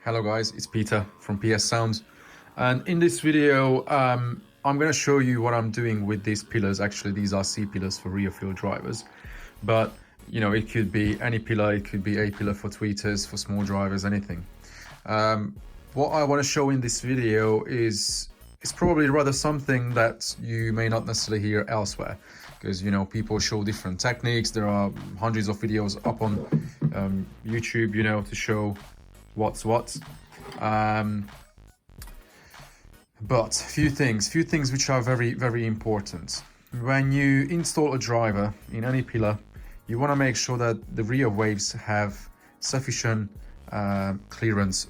Hello guys, it's Peter from PS Sound, and in this video I'm going to show you what I'm doing with these pillars. Actually, these are C pillars for rear wheel drivers, but you know, it could be any pillar, it could be a pillar for tweeters, for small drivers, anything. What I want to show in this video is probably rather something that you may not necessarily hear elsewhere, because you know, people show different techniques. There are hundreds of videos up on YouTube, you know, to show what's what. But few things which are very important. When you install a driver in any pillar, you want to make sure that the rear waves have sufficient clearance,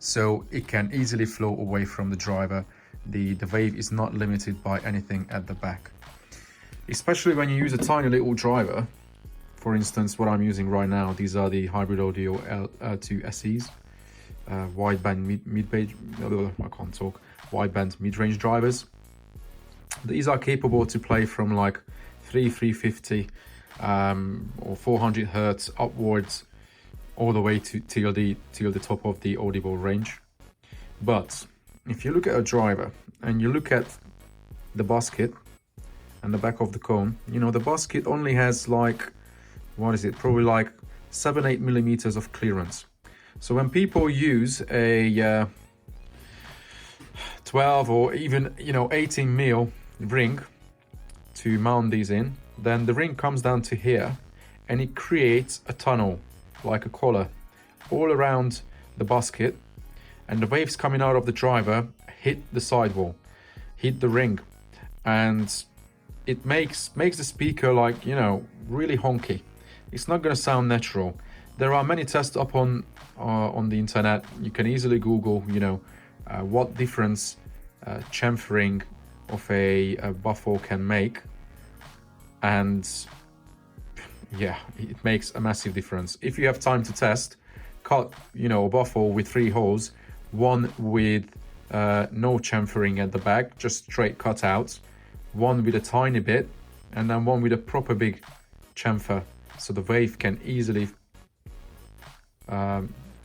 so it can easily flow away from the driver. The wave is not limited by anything at the back, especially when you use a tiny little driver. For instance, what I'm using right now, these are the Hybrid Audio L2 SEs, wideband wideband mid-range drivers. These are capable to play from like 350 or 400 hertz upwards, all the way to till the top of the audible range. But if you look at a driver and you look at the basket and the back of the cone, you know, the basket only has like, what is it, probably like 7-8 millimeters of clearance. So when people use a 12 or even, you know, 18 mil ring to mount these in, then the ring comes down to here and it creates a tunnel, like a collar, all around the basket, and the waves coming out of the driver hit the sidewall, hit the ring, and it makes the speaker, like, you know, really honky. It's not going to sound natural. There are many tests up on the internet. You can easily Google, you know, what difference chamfering of a baffle can make, and yeah, it makes a massive difference. If you have time to test, cut, you know, a baffle with 3 holes, one with no chamfering at the back, just straight cutouts, one with a tiny bit, and then one with a proper big chamfer, so the wave can easily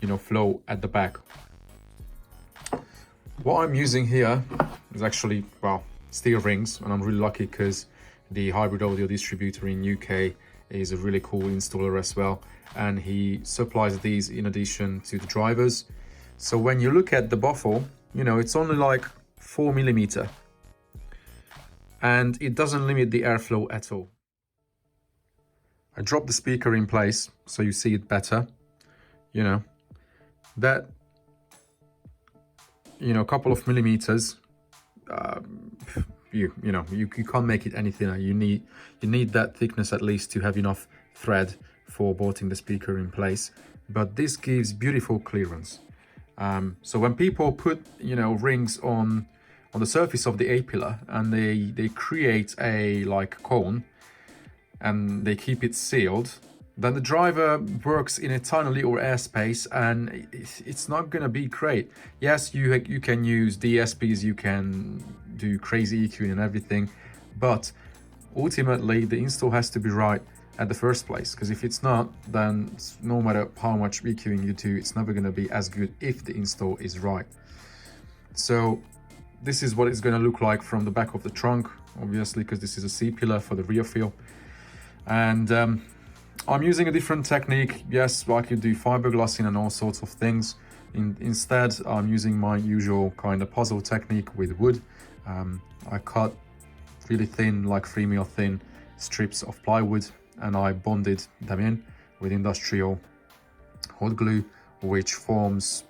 you know, flow at the back. What I'm using here is actually, well, steel rings, and I'm really lucky because the Hybrid Audio distributor in UK is a really cool installer as well, and he supplies these in addition to the drivers. So when you look at the baffle, you know, it's only like 4 millimeter, and it doesn't limit the airflow at all. I drop the speaker in place so you see it better. You know, that, you know, a couple of millimeters, you know, you can't make it any thinner. You need that thickness at least to have enough thread for bolting the speaker in place. But this gives beautiful clearance. So when people put, you know, rings on the surface of the A-pillar and they create a like cone and they keep it sealed, then the driver works in a tiny little airspace, and it's not gonna be great. Yes, you can use DSPs, you can do crazy EQing and everything, but ultimately the install has to be right at the first place, because if it's not, then no matter how much EQing you do, it's never gonna be as good if the install is right. So this is what it's gonna look like from the back of the trunk, obviously, because this is a C pillar for the rear wheel. And I'm using a different technique. Yes, I could do fiberglassing and all sorts of things. Instead, I'm using my usual kind of puzzle technique with wood. I cut really thin, like 3 mil thin strips of plywood, and I bonded them in with industrial hot glue, which forms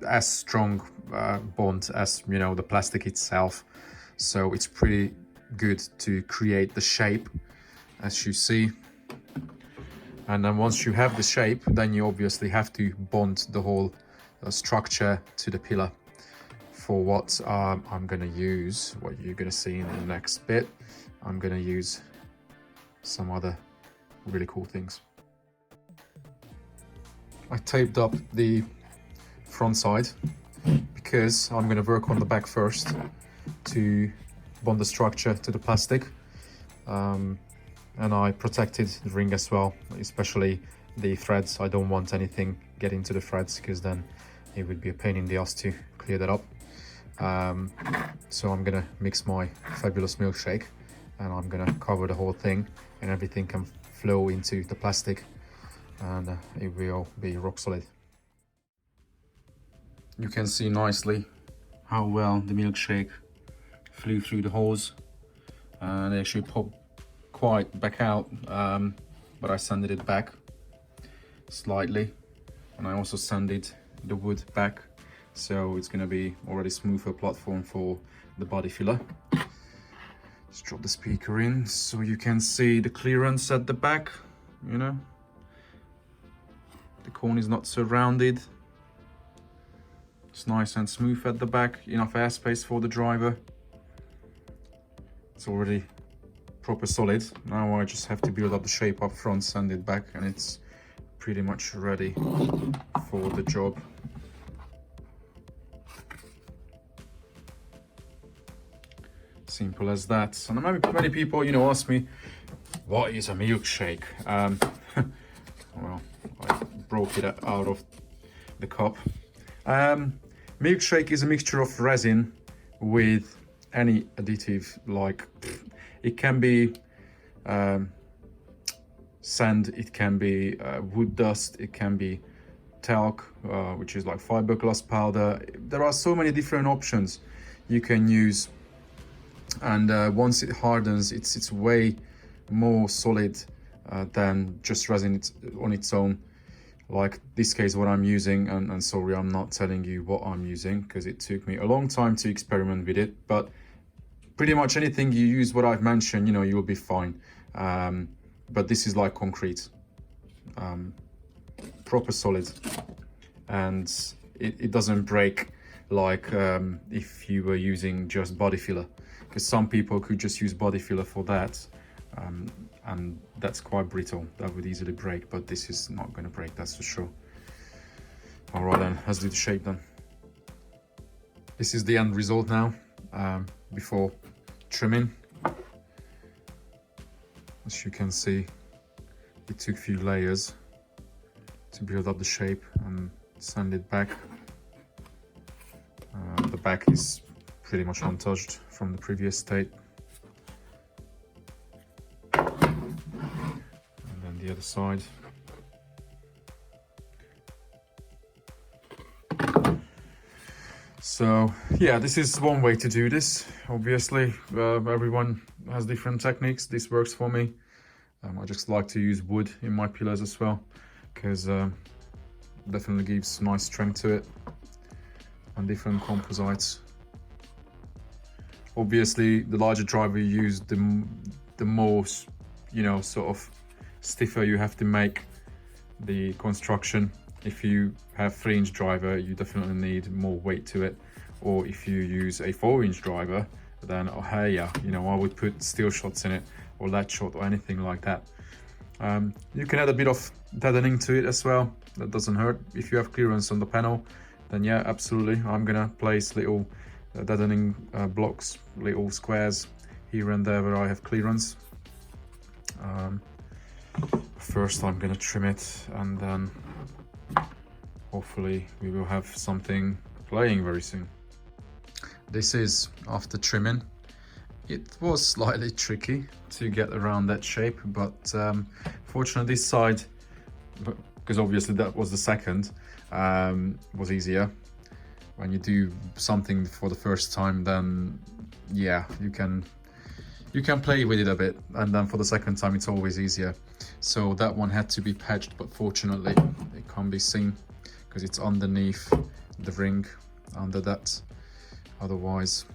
as strong bond as, you know, the plastic itself. So it's pretty good to create the shape, as you see. And then once you have the shape, then you obviously have to bond the whole structure to the pillar. For what I'm gonna use, what you're gonna see in the next bit, I'm gonna use some other really cool things. I taped up the front side because I'm gonna work on the back first to bond the structure to the plastic. And I protected the ring as well, especially the threads. I don't want anything getting to the threads, because then it would be a pain in the ass to clear that up. So I'm gonna mix my fabulous milkshake, and I'm gonna cover the whole thing, and everything can flow into the plastic, and it will be rock solid. You can see nicely how well the milkshake flew through the holes, and they actually popped quite back out, but I sanded it back slightly, and I also sanded the wood back, so it's going to be already smoother platform for the body filler. Let's drop the speaker in so you can see the clearance at the back. You know, the cone is not so rounded. It's nice and smooth at the back, enough airspace for the driver. It's already proper solid. Now I just have to build up the shape up front, sand it back, and it's pretty much ready for the job. Simple as that. And many people, you know, ask me, what is a milkshake? Well, I broke it out of the cup. Milkshake is a mixture of resin with any additive, like it can be sand, it can be wood dust, it can be talc, which is like fiberglass powder. There are so many different options you can use, and once it hardens, it's way more solid than just resin on its own. Like this case, what I'm using, and sorry, I'm not telling you what I'm using because it took me a long time to experiment with it, but pretty much anything you use what I've mentioned, you know, you'll be fine. But this is like concrete, proper solid, and it doesn't break like if you were using just body filler, because some people could just use body filler for that, and that's quite brittle. That would easily break, but this is not going to break, that's for sure. All right then, let's do the shape then. This is the end result now, before trimming. As you can see, it took a few layers to build up the shape and sand it back. The back is pretty much untouched from the previous state. And then the other side. So yeah, this is one way to do this. Obviously, everyone has different techniques. This works for me. I just like to use wood in my pillars as well, because definitely gives nice strength to it, and different composites. Obviously, the larger driver you use, the more, you know, sort of stiffer you have to make the construction. If you have 3-inch driver, you definitely need more weight to it. Or if you use a 4-inch driver, then oh hey, yeah, you know, I would put steel shots in it, or latch shot, or anything like that. You can add a bit of deadening to it as well. That doesn't hurt. If you have clearance on the panel, then yeah, absolutely. I'm gonna place little deadening blocks, little squares here and there where I have clearance. First I'm gonna trim it, and then hopefully we will have something playing very soon. This is after trimming. It was slightly tricky to get around that shape, but fortunately this side, because obviously that was the second, was easier. When you do something for the first time, then yeah, you can play with it a bit, and then for the second time it's always easier. So that one had to be patched, but fortunately it can't be seen because it's underneath the ring, under that. Otherwise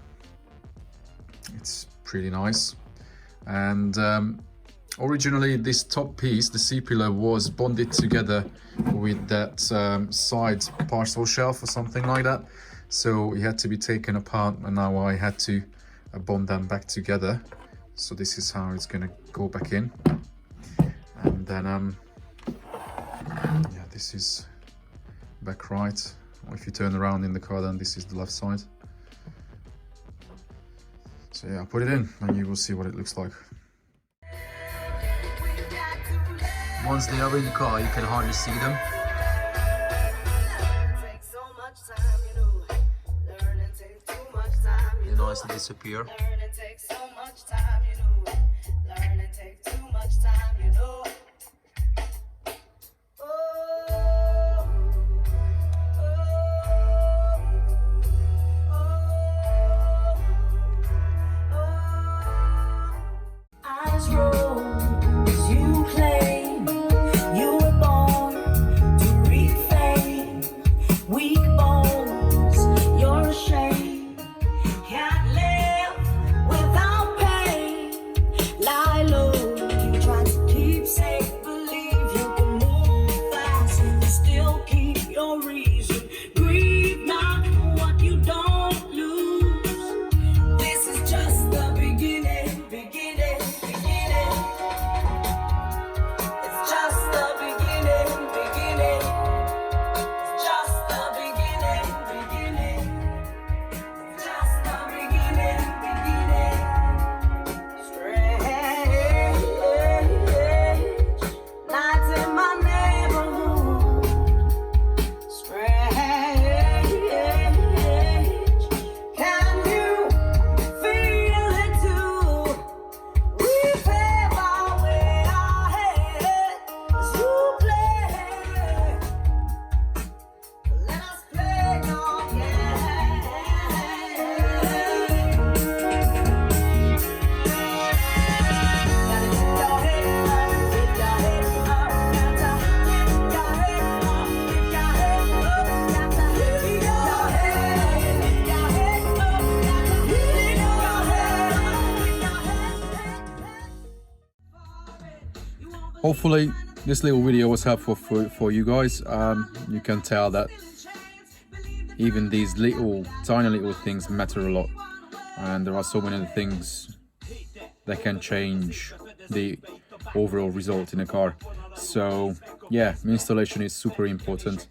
it's pretty nice. And originally this top piece, the C-pillar, was bonded together with that side parcel shelf or something like that, so it had to be taken apart, and now I had to bond them back together. So this is how it's gonna go back in. And then yeah, this is back right. If you turn around in the car, then this is the left side. So yeah, I'll put it in and you will see what it looks like. Once they are in the car, you can hardly see them. nice to disappear. Learning takes so much time, you know. Learning takes too much time, you know. Eyes roll as you claim you were born to refame. Weak bones, you're ashamed. Can't live without pain. Lie low, you try to keep safe. Believe you can move fast and still keep your reason. Grieve not for what you don't lose. This is just the beginning, beginning. It's just the beginning, beginning. It's just the beginning, beginning. It's just the beginning, beginning. Strange nights in my neighborhood. Strange. Can you feel it too? We pave our way ahead as you play. Let us play your game. Gotta keep your head up, keep your head up. Gotta keep your head up, keep your head up. Gotta keep your head up, gotta keep your head up. Hopefully this little video was helpful for you guys. You can tell that even these tiny little things matter a lot, and there are so many things that can change the overall result in a car. So yeah, installation is super important.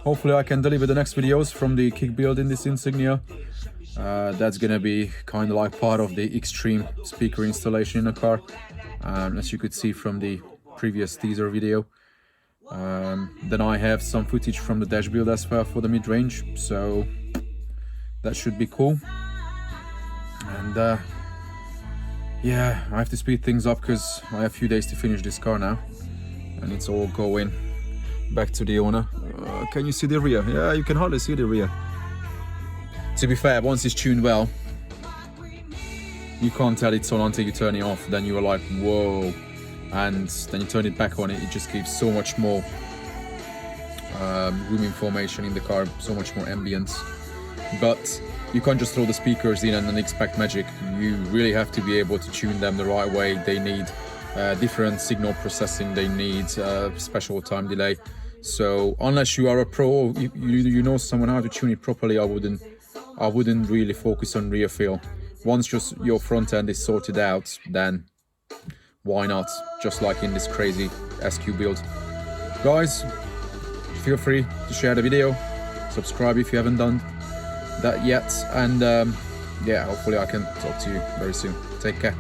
Hopefully I can deliver the next videos from the kick build in this Insignia. That's gonna be kind of like part of the extreme speaker installation in a car, as you could see from the previous teaser video. Then I have some footage from the dash build as well for the mid-range, so that should be cool. And yeah, I have to speed things up because I have a few days to finish this car now, and it's all going back to the owner. Can you see the rear? Yeah, you can hardly see the rear. To be fair, once it's tuned well, you can't tell it's on until you turn it off. Then you are like, whoa. And then you turn it back on, it just gives so much more room information in the car, so much more ambience. But you can't just throw the speakers in and then expect magic. You really have to be able to tune them the right way. They need different signal processing, they need special time delay. So unless you are a pro, or you know someone how to tune it properly, I wouldn't really focus on rear feel. Once just your front end is sorted out, then why not? Just like in this crazy SQ build. Guys, feel free to share the video, subscribe if you haven't done that yet, and yeah, hopefully I can talk to you very soon. Take care.